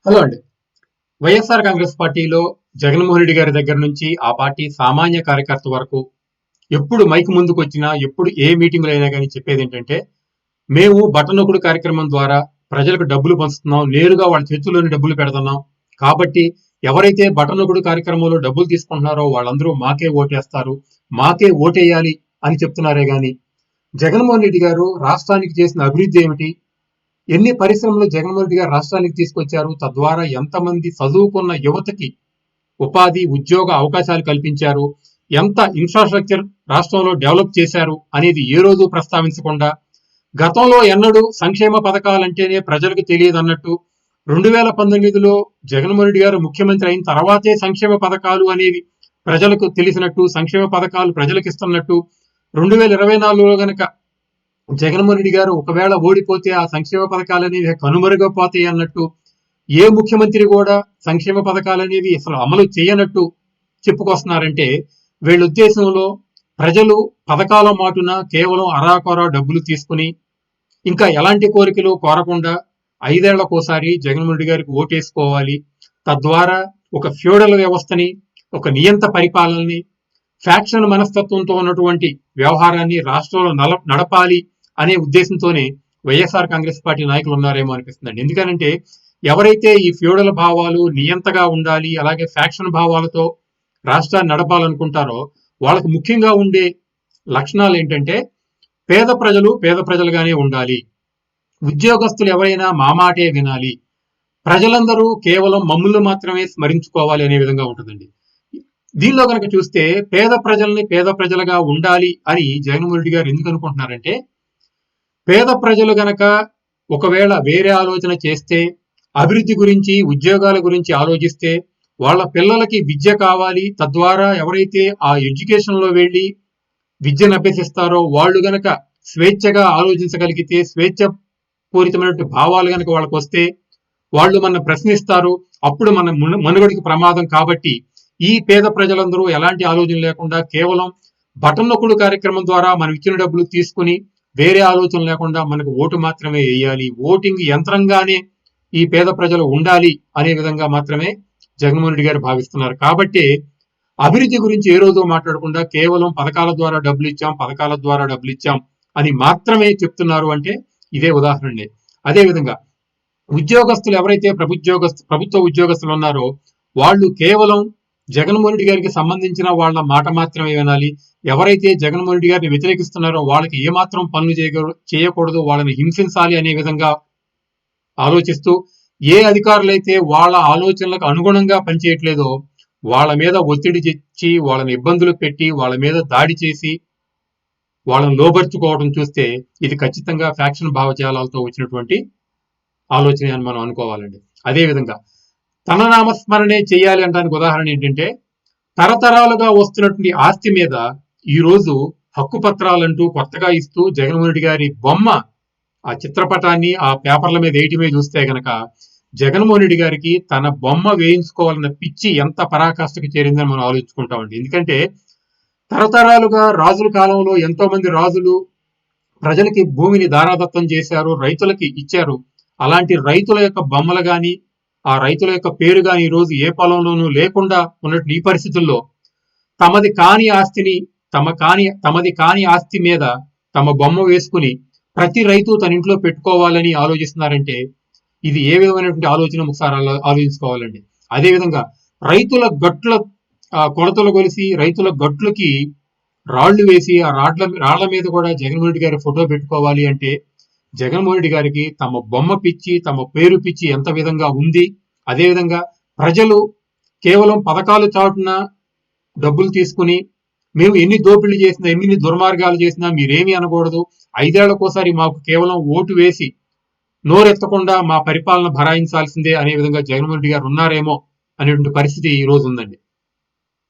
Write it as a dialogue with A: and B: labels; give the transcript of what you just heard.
A: Hello అండి. వైఎస్ఆర్ కాంగ్రెస్ పార్టీలో జగన్మోహన్ రెడ్డి గారి దగ్గర నుంచి ఆ పార్టీ సామాన్య కార్యకర్త వరకు ఎప్పుడు మైక్ ముందుకొచ్చినా, ఎప్పుడు ఏ మీటింగ్‌లో అయినా గాని చెప్పేదేంటంటే, మేము బటన్ నొక్కుడు కార్యక్రమం ద్వారా ప్రజలకు డబ్బులు పంచుతున్నాం. నేరుగా వాళ్ళ చేతుల్లోనే డబ్బులు పెడుతున్నాం. కాబట్టి ఎవరైతే బటన్ నొక్కుడు కార్యక్రమంలో డబ్బులు తీసుకుంటున్నారో వాళ్ళందరూ మాకే ఓటేస్తారు. మాకే ఓటేయాలి అని చెప్తున్నారే గాని, జగన్మోహన్ రెడ్డి గారు రాష్ట్రానికి చేసిన అభివృద్ధి ఏమిటి? ఎన్ని పరిశ్రమలు జగన్మోహన్ రెడ్డి గారు రాష్ట్రానికి తీసుకొచ్చారు? తద్వారా ఎంతమంది చదువుకున్న యువతకి ఉపాధి, ఉద్యోగ అవకాశాలు కల్పించారు? ఎంత ఇన్‌ఫ్రాస్ట్రక్చర్ రాష్ట్రంలో డెవలప్ చేశారు అనేది ఏ రోజు ప్రస్తావించకుండా, గతంలో ఎన్నడూ సంక్షేమ పథకాలంటేనే ప్రజలకు తెలియదన్నట్టు, 2019లో జగన్మోహన్ రెడ్డి గారు ముఖ్యమంత్రి అయిన తర్వాతే సంక్షేమ పథకాలు అనేవి ప్రజలకు తెలిసినట్టు, సంక్షేమ పథకాలు ప్రజలకు ఇస్తున్నట్టు, 2024లో గనక జగన్మోహన్ రెడ్డి గారు ఒకవేళ ఓడిపోతే ఆ సంక్షేమ పథకాలు అనేవి కనుమరుగైపోతాయి అన్నట్టు, ఏ ముఖ్యమంత్రి కూడా సంక్షేమ పథకాలు అనేవి అసలు అమలు చేయనట్టు చెప్పుకొస్తున్నారంటే, వీళ్ళ ఉద్దేశంలో ప్రజలు పథకాల మాటున కేవలం అరాకొర డబ్బులు తీసుకుని, ఇంకా ఎలాంటి కోరికలు కోరకుండా 5 ఏళ్లకోసారి జగన్మోహన్ రెడ్డి గారికి ఓటేసుకోవాలి. తద్వారా ఒక ఫ్యూడల్ వ్యవస్థని, ఒక నియంత పరిపాలనని, ఫ్యాక్షన్ మనస్తత్వంతో ఉన్నటువంటి వ్యవహారాన్ని రాష్ట్రంలో నడపాలి అనే ఉద్దేశంతోనే వైఎస్ఆర్ కాంగ్రెస్ పార్టీ నాయకులు ఉన్నారేమో అనిపిస్తుందండి. ఎందుకనంటే ఎవరైతే ఈ ఫ్యూడల్ భావాలు నియంతగా ఉండాలి, అలాగే ఫ్యాక్షన్ భావాలతో రాష్ట్రాన్ని నడపాలనుకుంటారో వాళ్ళకు ముఖ్యంగా ఉండే లక్షణాలు ఏంటంటే, పేద ప్రజలు పేద ప్రజలుగానే ఉండాలి, ఉద్యోగస్తులు ఎవరైనా మా మాటే వినాలి, ప్రజలందరూ కేవలం మమ్ములను మాత్రమే స్మరించుకోవాలి అనే విధంగా ఉంటుందండి. దీనిలో కనుక చూస్తే పేద ప్రజల్ని పేద ప్రజలుగా ఉండాలి అని జగన్మోహన్ రెడ్డి గారు ఎందుకు అనుకుంటున్నారంటే, పేద ప్రజలు గనక ఒకవేళ వేరే ఆలోచన చేస్తే, అభివృద్ధి గురించి, ఉద్యోగాల గురించి ఆలోచిస్తే, వాళ్ళ పిల్లలకి విద్య కావాలి, తద్వారా ఎవరైతే ఆ ఎడ్యుకేషన్‌లో వెళ్లి విద్యను అభ్యసిస్తారో వాళ్ళు గనక స్వేచ్ఛగా ఆలోచించగలిగితే, స్వేచ్ఛ పూరితమైనటువంటి భావాలు గనక వాళ్ళకొస్తే, వాళ్ళు మనల్ని ప్రశ్నిస్తారు. అప్పుడు మన మనుగడకి ప్రమాదం కాబట్టి, ఈ పేద ప్రజలందరూ ఎలాంటి ఆలోచన లేకుండా కేవలం బటన్ నొక్కుడు కార్యక్రమం ద్వారా మనం ఇచ్చిన డబ్బులు తీసుకుని వేరే ఆలోచన లేకుండా మనకు ఓటు మాత్రమే వేయాలి, ఓటింగ్ యంత్రంగానే ఈ పేద ప్రజలు ఉండాలి అనే విధంగా మాత్రమే జగన్మోహన్ రెడ్డి గారు భావిస్తున్నారు. కాబట్టి అభివృద్ధి గురించి ఏ రోజు మాట్లాడకుండా కేవలం పథకాల ద్వారా డబ్బులు ఇచ్చాం, పథకాల ద్వారా డబ్బులు ఇచ్చాం అని మాత్రమే చెప్తున్నారు అంటే ఇదే ఉదాహరణే. అదేవిధంగా ఉద్యోగస్తులు ఎవరైతే ప్రభుత్వ ఉద్యోగస్తులు ఉన్నారో వాళ్ళు కేవలం జగన్మోహన్ రెడ్డి గారికి సంబంధించిన వాళ్ళ మాట మాత్రమే వినాలి. ఎవరైతే జగన్మోహన్ రెడ్డి గారిని వ్యతిరేకిస్తున్నారో వాళ్ళకి ఏమాత్రం పనులు చేయకూడదు, వాళ్ళని హింసించాలి అనే విధంగా ఆలోచిస్తూ, ఏ అధికారులైతే వాళ్ళ ఆలోచనలకు అనుగుణంగా పనిచేయట్లేదో వాళ్ళ మీద ఒత్తిడి తెచ్చి, వాళ్ళని ఇబ్బందులు పెట్టి, వాళ్ళ మీద దాడి చేసి వాళ్ళని లోబర్చుకోవడం చూస్తే ఇది ఖచ్చితంగా ఫ్యాక్షన్ భావజాలాలతో వచ్చినటువంటి ఆలోచన అని మనం అనుకోవాలండి. అదేవిధంగా తన నామస్మరణే చేయాలి అనడానికి ఉదాహరణ ఏంటంటే, తరతరాలుగా వస్తున్నటువంటి ఆస్తి మీద ఈ రోజు హక్కు పత్రాలంటూ కొత్తగా ఇస్తూ జగన్మోహన్ రెడ్డి గారి బొమ్మ, ఆ చిత్రపటాన్ని ఆ పేపర్ల మీద వేయటమే చూస్తే గనక జగన్మోహన్ రెడ్డి గారికి తన బొమ్మ వేయించుకోవాలన్న పిచ్చి ఎంత పరాకాష్ఠకు చేరిందని మనం ఆలోచించుకుంటామండి. ఎందుకంటే తరతరాలుగా రాజుల కాలంలో ఎంతో మంది రాజులు ప్రజలకి భూమిని దారాదత్తం చేశారు, రైతులకి ఇచ్చారు. అలాంటి రైతుల యొక్క బొమ్మలు గాని, ఆ రైతుల యొక్క పేరు గాని ఈ రోజు ఏ పొలంలోనూ లేకుండా ఉన్నట్టు ఈ పరిస్థితుల్లో తమది కాని ఆస్తిని తమది కాని ఆస్తి మీద తమ బొమ్మ వేసుకుని ప్రతి రైతు తన ఇంట్లో పెట్టుకోవాలని ఆలోచిస్తున్నారంటే ఇది ఏ విధమైనటువంటి ఆలోచన ఒకసారి ఆలోచించుకోవాలండి. అదేవిధంగా రైతుల గట్ల కొలతలు కొలిసి రైతుల గట్లకి రాళ్లు వేసి ఆ రాళ్ల మీద కూడా జగన్మోహన్ రెడ్డి గారి ఫోటో పెట్టుకోవాలి అంటే జగన్మోహన్ రెడ్డి గారికి తమ బొమ్మ పిచ్చి, తమ పేరు పిచ్చి ఎంత విధంగా ఉంది. అదేవిధంగా ప్రజలు కేవలం పథకాలు చాటున డబ్బులు తీసుకుని మేము ఎన్ని దోపిడీలు చేసినా, ఎన్ని దుర్మార్గాలు చేసినా మీరేమీ అనకూడదు, 5 ఏళ్లకోసారి మాకు కేవలం ఓటు వేసి నోరెత్తకుండా మా పరిపాలన భరాయించాల్సిందే అనే విధంగా జగన్మోహన్ రెడ్డి గారు ఉన్నారేమో అనేటువంటి పరిస్థితి ఈ రోజు ఉందండి.